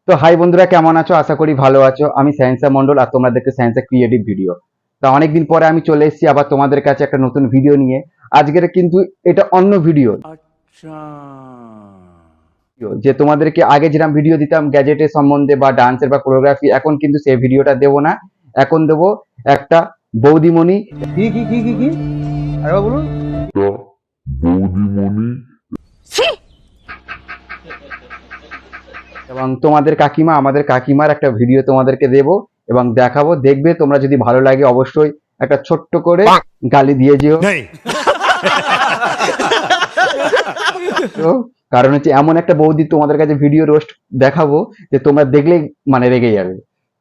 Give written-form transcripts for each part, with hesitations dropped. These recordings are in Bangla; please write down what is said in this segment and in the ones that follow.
তো হাই বন্ধুরা, কেমন আছো? আশা করি ভালো আছো। আমি সায়েন্সা মন্ডল আর তোমরা দেখছো সায়েন্সা ক্রিয়েটিভ ভিডিও। তা অনেকদিন পরে আমি চলে এসেছি আবার তোমাদের কাছে একটা নতুন ভিডিও নিয়ে। আজকের কিন্তু এটা অন্য ভিডিও। আচ্ছা, যে তোমাদেরকে আগে যেরকম ভিডিও দিতাম গ্যাজেটের সম্বন্ধে বা ডান্সের বা কোরিওগ্রাফি, এখন কিন্তু সেই ভিডিওটা দেবো না। এখন দেবো একটা বৌদিমণি। কি কি কি কি কি আরে বলুন, বৌদিমণি এবং তোমাদের কাকিমা, আমাদের কাকিমার একটা ভিডিও তোমাদেরকে দেব এবং দেখাবো। দেখবে, তোমরা যদি ভালো লাগে অবশ্যই একটা ছোট্ট করে গালি দিয়ে যেও। তো কারণ হচ্ছে এমন একটা বৌদি তোমাদের কাছে ভিডিও রোস্ট দেখাবো যে তোমরা দেখলেই মানে রেগে যাবে।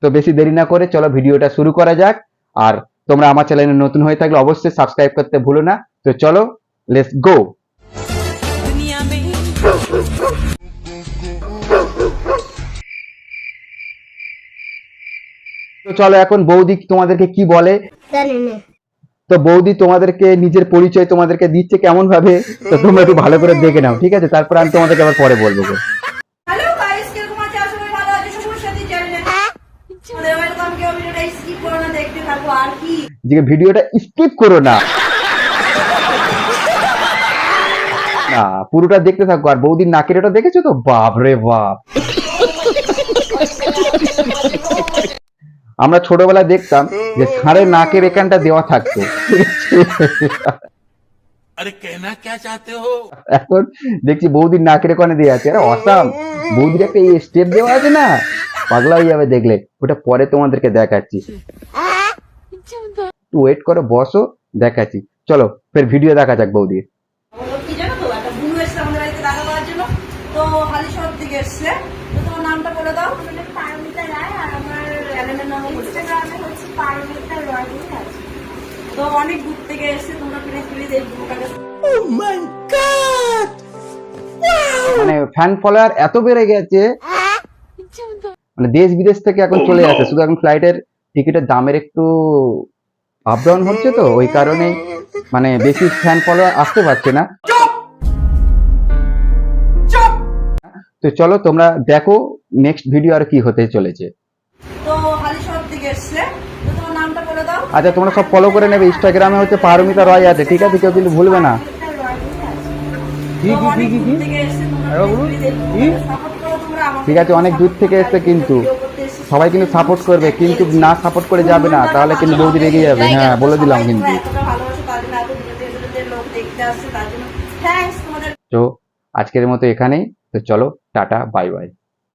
তো বেশি দেরি না করে চলো ভিডিওটা শুরু করা যাক। আর তোমরা আমার চ্যানেলে নতুন হয়ে থাকলে অবশ্যই সাবস্ক্রাইব করতে ভুলো না। তো চলো, লেটস গো। তো চলো, এখন বৌদি তোমাদেরকে কি বলে। তো বৌদি তোমাদেরকে নিজের পরিচয় তোমাদেরকে দিচ্ছে কেমন ভাবে, তো তোমরা একটু ভালো করে দেখে নাও, ঠিক আছে? তারপর আমি তোমাদেরকে আবার পরে বলবো। হ্যালো গাইস, কিরকম আছো? আশা করি ভালো আছো। সবার সাথে চ্যানেলে ওয়েলকাম। কেউ ভিডিওটা স্কিপ করো না, দেখতে থাকো। আর কি যে ভিডিওটা স্কিপ করো না, না পুরোটা দেখতে থাকো। আর বৌদির নাকের এটা দেখেছো তো? বাপ রে বাপ! আমরা ছোটবেলায় দেখতাম যে ষাঁড়ের নাকের এখানটা দেওয়া থাকতো। अरे कहना क्या चाहते हो? এখন দেখছি বৌদির নাকের ওখানে দেওয়া আছে। আরে অসাম! বৌদির একটা এই স্টেপ দেওয়া আছে না, পাগলা হয়ে যাবে দেখলে। ওটা পরে তোমাদেরকে দেখাচ্ছি, ওয়েট করো, বসো, দেখাচ্ছি। চলো ফের ভিডিও দেখা যাক বৌদির। বলো কি জানো তো, একটা বুনু এসেছে আমাদের বাড়িতে দেখা করার জন্য। তো হালিশহর থেকে এসেছে। তো তোমার নামটা বলে দাও। পারমিতা রায় আর আমার চ্যানেলের নাম ইনস্টাগ্রামে হচ্ছে পারমিতা রয় আছে। তো অনেক দূর থেকে এসেছে, তোমরা প্লিজ এই বুনুটাকে মানে ফ্যান ফলোয়ার এত বেড়ে গেছে, মানে দেশ বিদেশ থেকে এখন চলে আসে। শুধু এখন ফ্লাইটের টিকিটের দামের একটু আপ ডাউন হচ্ছে, তো ওই কারণে মানে বেশি ফ্যান ফলোয়ার আসতে পারছে না। তো চলো তোমরা দেখো নেক্সট ভিডিও আর কি হতে চলেছে। তো হালিশহর থেকে এসেছে। তো তোমার নামটা বলে দাও। আচ্ছা, তোমরা সব ফলো করে নেবে। ইনস্টাগ্রামে হচ্ছে পারমিতা রয় আছে, ঠিক আছে? কেউ কিন্তু ভুলবে না। কি কি কি কি কি থেকে এসেছে, তোমরা আরে বলুন, কি? সাপোর্ট করো তোমরা আমাকে। ঠিক আছে, অনেক দূর থেকে এসছে কিন্তু সবাই কিন্তু সাপোর্ট করবে, কিন্তু না সাপোর্ট করে যাবে না, তাহলে কিন্তু বৌদি রেগে যাবে। হ্যাঁ, বলে দিলাম কিন্তু। এতটা ভালোবাসো তার জন্য, এত ভিডিওতে লোক দেখতে আসছে তার জন্য থ্যাঙ্কস তোমাদের। তো আজকের মতো এখানেই। তো চলো, টাটা, বাই বাই।